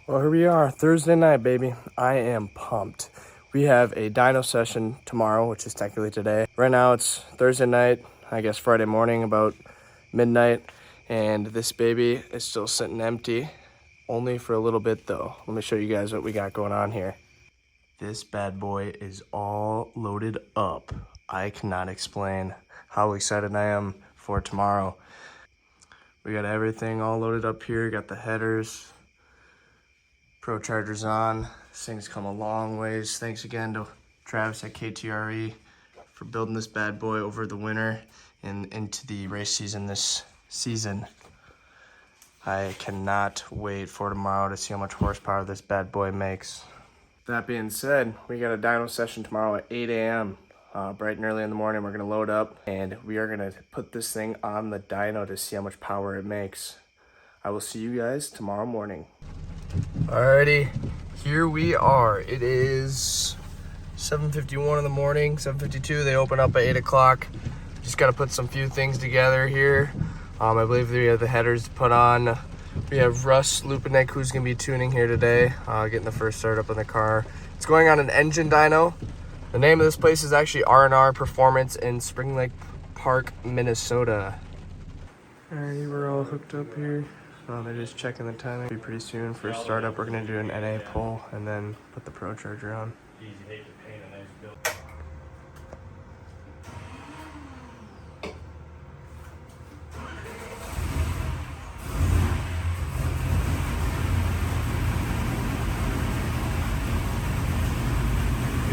Well, here we are, Thursday night, baby. I am pumped. We have a dyno session tomorrow, which is technically today. Right now it's Thursday night, I guess Friday morning, about midnight, and this baby is still sitting empty, only for a little bit though. Let me show you guys what we got going on here. This bad boy is all loaded up. I cannot explain how excited I am for tomorrow. We got everything all loaded up here, got the headers, Procharger's on. This thing's come a long ways. Thanks again to Travis at KTRE for building this bad boy over the winter and into the race season this season. I cannot wait for tomorrow to see how much horsepower this bad boy makes. That being said, we got a dyno session tomorrow at 8 a.m. Bright and early in the morning. We're gonna load up and we are gonna put this thing on the dyno to see how much power it makes. I will see you guys tomorrow morning. Alrighty, here we are. It is 7:51 in the morning, 7:52. They open up at 8 o'clock. Just got to put some few things together here. I believe we have the headers to put on. We have Russ Lupinek, who's going to be tuning here today, getting the first start up in the car. It's going on an engine dyno. The name of this place is actually R&R Performance in Spring Lake Park, Minnesota. Alrighty, we're all hooked up here. They're just checking the timing. Be pretty soon for startup. We're gonna do an NA pull and then put the Procharger on. Dude,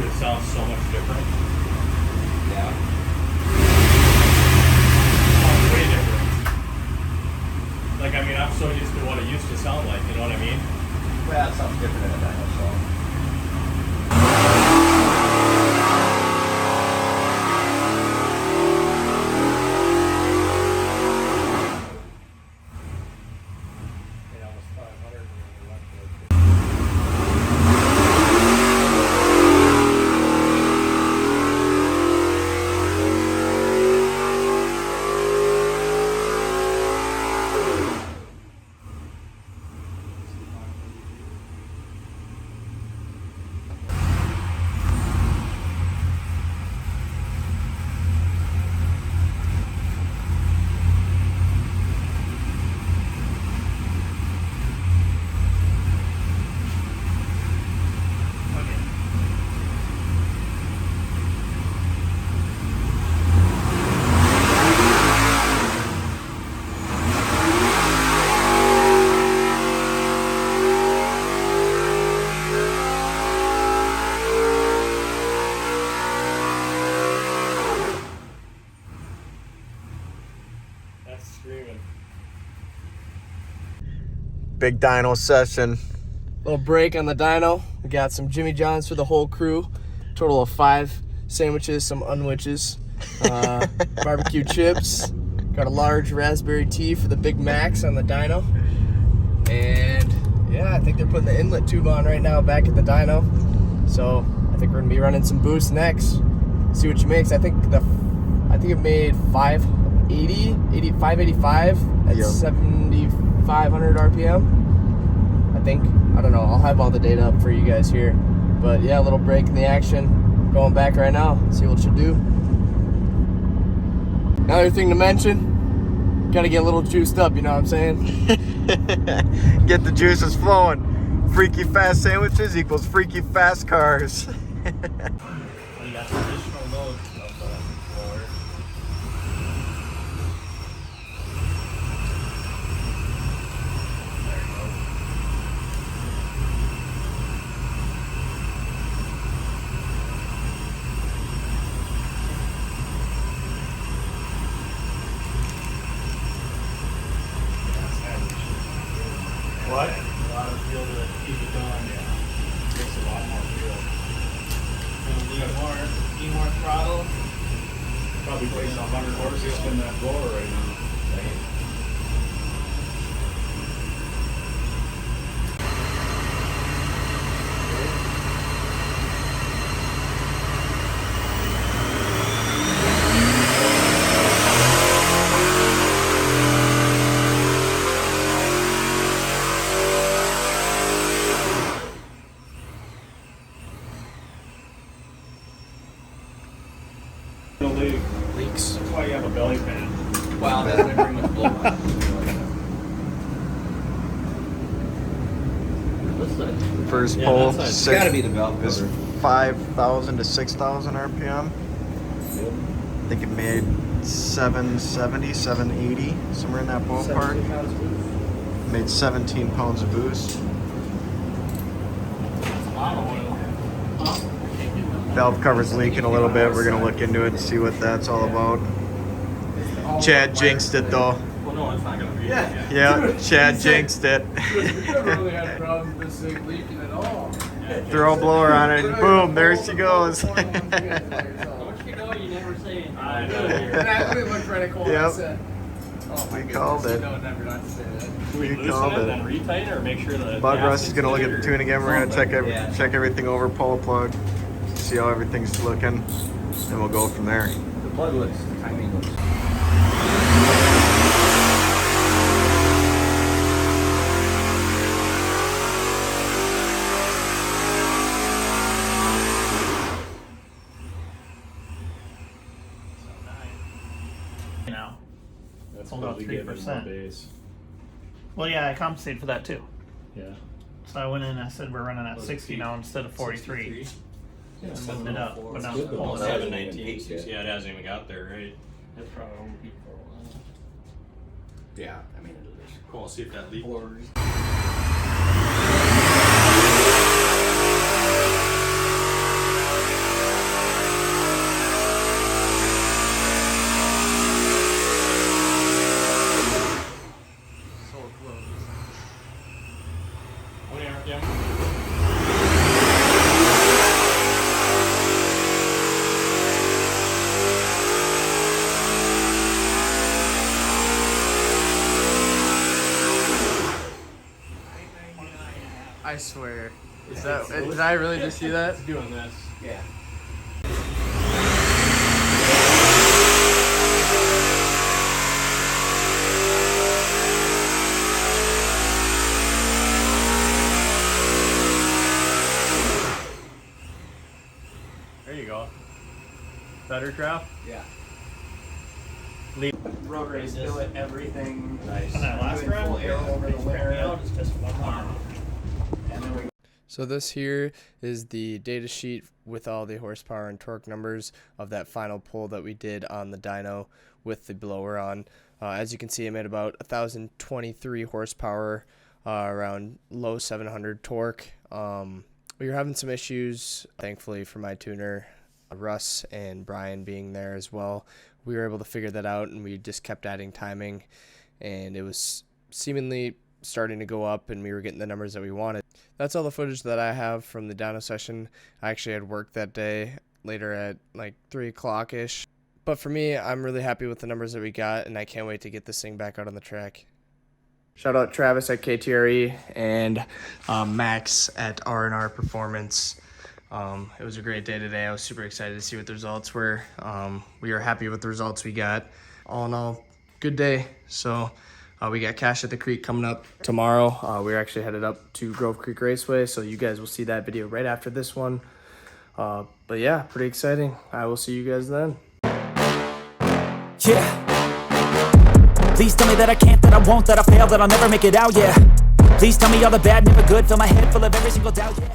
it sounds so much different. Yeah. Sounds way different. Like, I mean, I'm so used to what it used to sound like, you know what I mean? Well, it sounds different in a dyno, so. Big dyno session. Little break on the dyno. We got some Jimmy John's for the whole crew. Total of 5 sandwiches, some unwitches, barbecue chips. Got a large raspberry tea for the Big Macs on the dyno. And yeah, I think they're putting the inlet tube on right now back at the dyno. So I think we're gonna be running some boosts next. See what she makes. I think it made 585 at 7,500 RPM. I don't know. I'll have all the data up for you guys here. But yeah, a little break in the action. Going back right now. See what she'll do. Another thing to mention, gotta get a little juiced up, you know what I'm saying? Get the juices flowing. Freaky fast sandwiches equals freaky fast cars. What? A lot of fuel to keep it going, yeah. Takes a lot more fuel. And you got more throttle. Probably takes 100 horses in that blower right now. Right? First Yeah, pull, that side's six, gotta be the valve is cover. 5,000 to 6,000 RPM. I think it made 770, 780, somewhere in that ballpark. Made 17 pounds of boost. Valve cover's leaking a little bit. We're gonna look into it and see what that's all about. Chad jinxed it though. Well, no, it's not gonna be. Yeah, Chad jinxed it. We never really had problems with this thing leaking at all. Throw a blower on it and boom, there she goes. Once you know, you never say anything. I know. And I really looked right at Cole and I Yep. said, oh my We called goodness, it. you know never not to say that. We Loosen called it, then it. retighten it, or make sure the Bud gas Russ is gets gonna look at the cleared. tune again. We're gonna check everything over, pull a plug, see how everything's looking, and we'll go from there. The plug looks, the timing looks. Now. That's Hold out what we get in 3%. the base. Well, yeah, I compensated for that too. Yeah. So I went in and I said we're running at 60 now instead of 43. Yeah, And moved it up, but now I'm Good, but pulling not it up. 719. Yeah, it hasn't even got there, right? That's probably won't be for a while. Yeah, I mean, it is. Cool, see if that leak. What are you, I swear. Did I really just see that? doing this? Yeah. There you go. Better draft? Yeah. Road race, billet, everything. Nice. On that last Doing full run, air over the winter. it's just one more. And then we So this here is the data sheet with all the horsepower and torque numbers of that final pull that we did on the dyno with the blower on. As you can see, I made about 1,023 horsepower, around low 700 torque. We were having some issues, thankfully for my tuner, Russ and Brian being there as well. We were able to figure that out, and we just kept adding timing, and it was seemingly starting to go up, and we were getting the numbers that we wanted. That's all the footage that I have from the dyno session. I actually had work that day later at like 3 o'clock-ish. But for me, I'm really happy with the numbers that we got, and I can't wait to get this thing back out on the track. Shout out Travis at KTRE and Max at R&R Performance. It was a great day today. I was super excited to see what the results were. We are happy with the results we got. All in all, good day. So we got Cash at the Creek coming up tomorrow. We're actually headed up to Grove Creek Raceway, so you guys will see that video right after this one. But yeah, pretty exciting. I will see you guys then. Yeah. Please tell me that I can't, that I won't, that I fail, that I'll never make it out, yeah. Please tell me all the bad, never good, fill my head full of every single doubt, yeah.